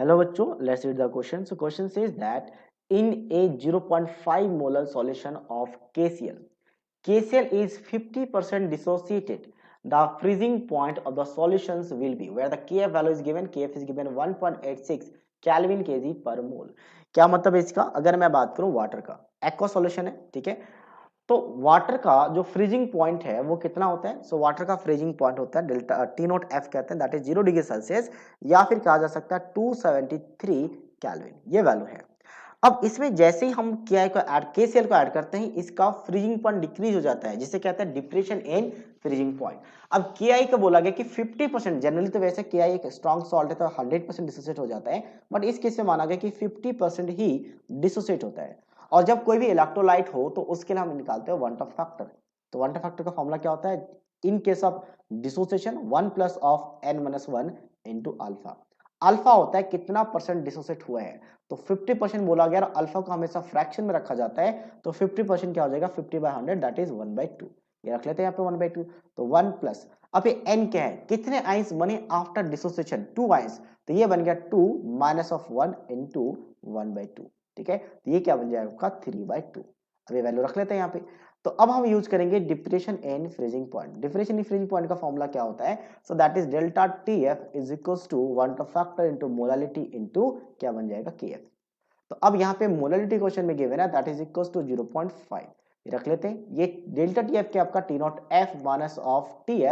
Hello बच्चों, let's read the question. So question says that in a 0.5 molar solution of KCl, KCl is 50% dissociated. The freezing point of the solutions will be where the Kf value is given. Kf is given 1.86 Kelvin kg per mole. क्या मतलब है इसका? अगर मैं बात करूं water का, aqua solution है, ठीक है। तो वाटर का जो फ्रीजिंग पॉइंट है वो कितना होता है? सो वाटर का फ्रीजिंग पॉइंट होता है डेल्टा टी नॉट एफ कहते हैं, दैट इज 0 डिग्री सेल्सियस, या फिर कहा जा सकता है 273 केल्विन, ये वैल्यू है। अब इसमें जैसे ही हम के को ऐड केसीएल को ऐड करते हैं, इसका फ्रीजिंग पॉइंट डिक्रीज हो जाता है, जिसे कहते हैं डिप्रेशन इन फ्रीजिंग पॉइंट। अब के आई का बोला गया कि 50%, जनरली तो वैसे के आई एक स्ट्रॉन्ग सॉल्ट है तो 100% डिसोसिएट हो जाता है, बट इस केस में माना गया कि 50% ही डिसोसिएट होता है। और जब कोई भी इलेक्ट्रोलाइट हो तो उसके लिए हम निकालते हैं वनट ऑफ फैक्टर। तो वनट ऑफ फैक्टर का फॉर्मूला क्या होता है? In case of dissociation 1 plus of n minus 1 into alpha. Alpha होता है कितना परसेंट डिसोसिएट हुआ है, तो 50% बोला गया और अल्फा को हमेशा फ्रैक्शन में रखा जाता है, तो 50% क्या हो जाएगा? 50/100, दैट इज 1/2। ये रख लेते हैं यहाँ पे 1/2। तो 1 प्लस, अब ये n क्या है? कितने आइंस बने आफ्टर डिसोसिएशन? 2 आइंस, तो ये बन गया 2 माइनस ऑफ 1 इंटू 1/2, ठीक है। तो ये क्या बन जाएगा आपका? 3/2। अब ये वैल्यू रख लेते हैं यहाँ पे। तो अब हम यूज करेंगे depression and freezing point. Depression in freezing point का फॉर्मूला क्या होता है? So that is delta T F is equals to van't Hoff factor into molality into क्या बन जाएगा? K F. तो अब यहाँ पे मोलालिटी क्वेश्चन में गिवन है, दैट इज इक्वल्स टू 0.5, ये रख लेते हैं। ये डेल्टा टी एफ क्या आपका? T naught F minus of T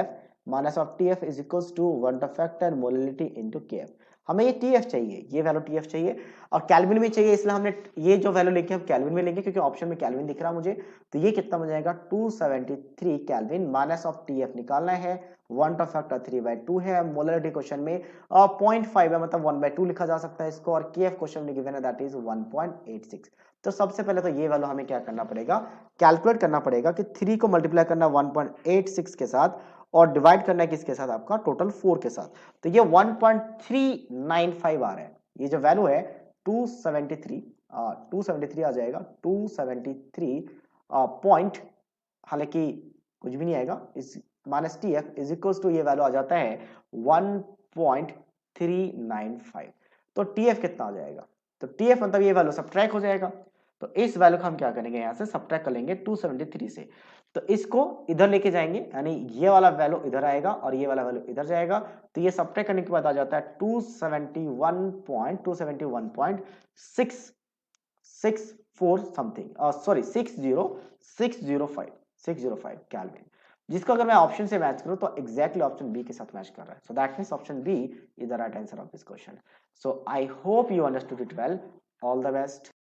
F is equals to van't Hoff factor molality into K F. हमें ये टी एफ चाहिए, ये वैल्यू टी एफ चाहिए, और कैल्विन में चाहिए, इसलिए हमने ये जो वैल्यू लेके हम कैल्विन में लेंगे, क्योंकि ऑप्शन में कैल्विन दिख रहा है मुझे। तो ये कितना बन जाएगा? 273 kelvin minus of T F निकालना है, वन ऑफ फैक्टर 3/2 है। मोलरिटी क्वेश्चन में 0.5 है, मतलब 1/2 लिखा जा सकता है इसको, और के एफ क्वेश्चन में गिवन है दैट इज 1.86। तो सबसे पहले तो ये वैल्यू हमें क्या करना पड़ेगा? कैलकुलेट करना पड़ेगा कि 3 को मल्टीप्लाई करना 1.86 के साथ और डिवाइड करना है किसके साथ? आपका टोटल 4 के साथ। तो ये 1.395 आ रहा है, ये जो वैल्यू है 273, 273 आ जाएगा, 273 पॉइंट, हालांकि कुछ भी नहीं आएगा, इस minus T F is equal to ये वैल्यू आ जाता है 1.395। तो टी एफ कितना आ जाएगा? तो टी एफ मतलब ये वैल्यू सब्ट्रैक्ट हो जाएगा, तो इस वैल्यू को हम क्या करेंगे? यहाँ से सब्ट्रैक्ट कर लेंगे 273 से, तो इसको इधर लेके जाएंगे, यानी ये वाला वैल्यू इधर आएगा और ये वाला वैल्यू इधर जाएगा। तो ये सब्ट्रैक्ट करने के बाद आ जाता है 271.664 समथिंग, सॉरी 605 केल्विन, जिसको अगर मैं ऑप्शन से मैच करूं तो एग्जैक्टली ऑप्शन बी के साथ मैच कर रहा है। So that means option B is the right answer of this question. So I hope you understood it well. All the best.